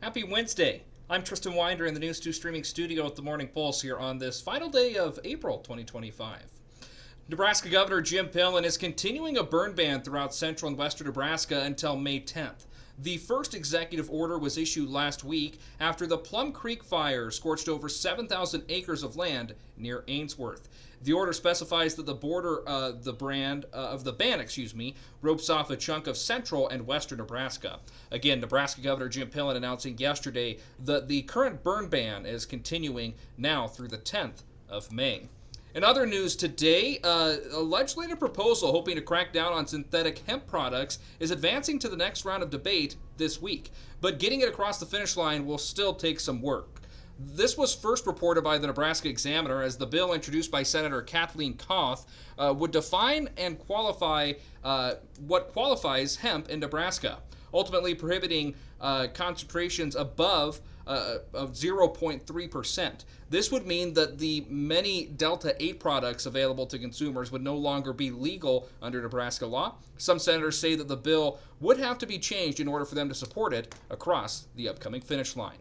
Happy Wednesday. I'm Tristan Winder in the News 2 streaming studio at the Morning Pulse here on this final day of April 2025. Nebraska Governor Jim Pillen is continuing a burn ban throughout central and western Nebraska until May 10th. The first executive order was issued last week after the Plum Creek fire scorched over 7,000 acres of land near Ainsworth. The order specifies that the border of the ban, ropes off a chunk of central and western Nebraska. Again, Nebraska Governor Jim Pillen announcing yesterday that the current burn ban is continuing now through the 10th of May. In other news today, a legislative proposal hoping to crack down on synthetic hemp products is advancing to the next round of debate this week, but getting it across the finish line will still take some work. This was first reported by the Nebraska Examiner as the bill introduced by Senator Kathleen Koth would define and qualify what qualifies hemp in Nebraska, ultimately prohibiting concentrations above of 0.3%. This would mean that the many Delta 8 products available to consumers would no longer be legal under Nebraska law. Some senators say that the bill would have to be changed in order for them to support it across the upcoming finish line.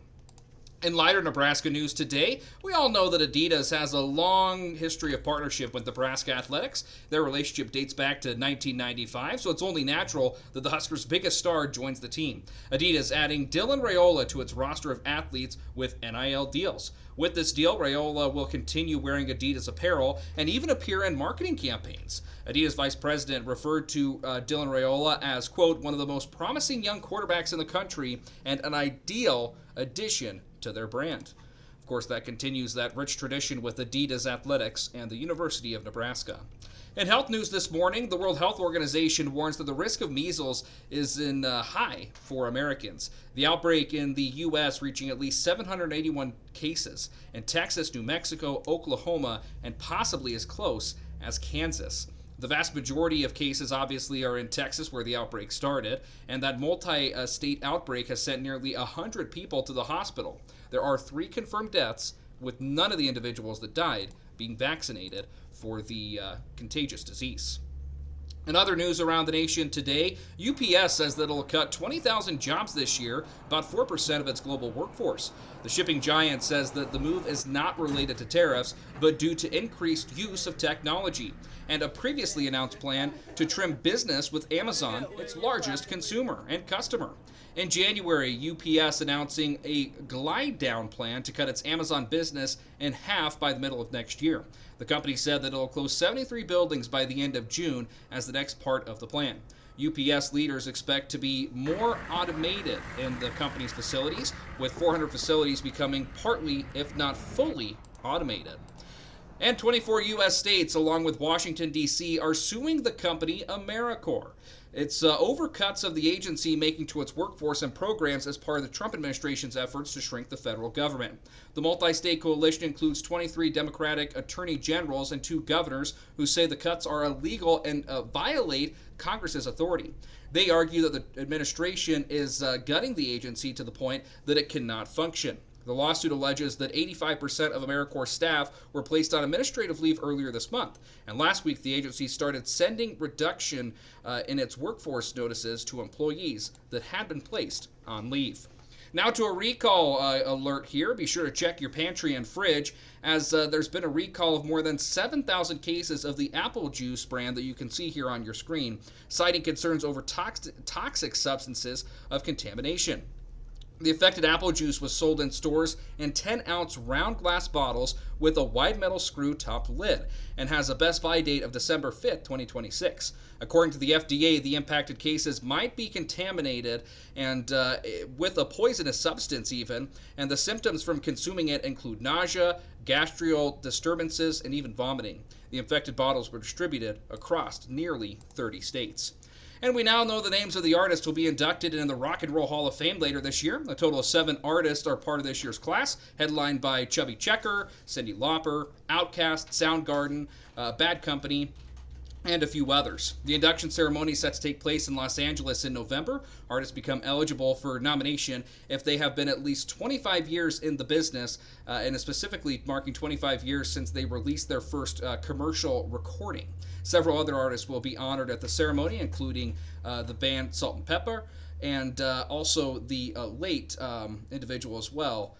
In lighter Nebraska news today, we all know that Adidas has a long history of partnership with Nebraska athletics. Their relationship dates back to 1995, so it's only natural that the Huskers' biggest star joins the team. Adidas adding Raiola to its roster of athletes with NIL deals. With this deal, Raiola will continue wearing Adidas apparel and even appear in marketing campaigns. Adidas vice president referred to Raiola as, quote, one of the most promising young quarterbacks in the country and an ideal addition to their brand. Of course, that continues that rich tradition with Adidas Athletics and the University of Nebraska. In health news this morning, the World Health Organization warns that the risk of measles is high for Americans. The outbreak in the U.S. reaching at least 781 cases in Texas, New Mexico, Oklahoma, and possibly as close as Kansas. The vast majority of cases obviously are in Texas, where the outbreak started, and that multi-state outbreak has sent nearly 100 people to the hospital. There are 3 confirmed deaths, with none of the individuals that died being vaccinated for the contagious disease. In other news around the nation today, UPS says that it'll cut 20,000 jobs this year, about 4% of its global workforce. The shipping giant says that the move is not related to tariffs, but due to increased use of technology, and a previously announced plan to trim business with Amazon, its largest consumer and customer. In January, UPS announcing a glide-down plan to cut its Amazon business in half by the middle of next year. The company said that it'll close 73 buildings by the end of June as the next part of the plan. UPS leaders expect to be more automated in the company's facilities, with 400 facilities becoming partly, if not fully, automated. And 24 U.S. states, along with Washington, D.C., are suing the company AmeriCorps. It's over cuts of the agency making to its workforce and programs as part of the Trump administration's efforts to shrink the federal government. The multi-state coalition includes 23 Democratic attorney generals and 2 governors who say the cuts are illegal and violate Congress's authority. They argue that the administration is gutting the agency to the point that it cannot function. The lawsuit alleges that 85% of AmeriCorps staff were placed on administrative leave earlier this month, and last week the agency started sending reduction in its workforce notices to employees that had been placed on leave. Now to a recall alert here. Be sure to check your pantry and fridge, as there's been a recall of more than 7,000 cases of the apple juice brand that you can see here on your screen, citing concerns over toxic substances of contamination. The affected apple juice was sold in stores in 10-ounce round glass bottles with a wide metal screw-topped lid and has a best-by date of December 5th, 2026. According to the FDA, the impacted cases might be contaminated and with a poisonous substance even, and the symptoms from consuming it include nausea, gastrial disturbances, and even vomiting. The infected bottles were distributed across nearly 30 states. And we now know the names of the artists who will be inducted in the Rock and Roll Hall of Fame later this year. A total of 7 artists are part of this year's class, headlined by Chubby Checker, Cyndi Lauper, Outkast, Soundgarden, Bad Company, and a few others. The induction ceremony is set to take place in Los Angeles in November. Artists become eligible for nomination if they have been at least 25 years in the business, and specifically marking 25 years since they released their first commercial recording. Several other artists will be honored at the ceremony, including the band Salt and Pepper, and also the late individual as well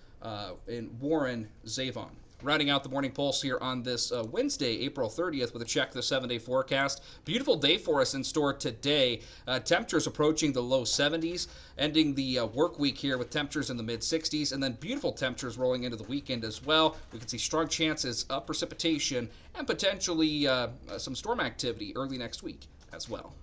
in Warren Zavon. Rounding out the morning pulse here on this Wednesday, April 30th, with a check of the 7-day forecast. Beautiful day for us in store today. Temperatures approaching the low 70s, ending the work week here with temperatures in the mid 60s, and then beautiful temperatures rolling into the weekend as well. We can see strong chances of precipitation and potentially some storm activity early next week as well.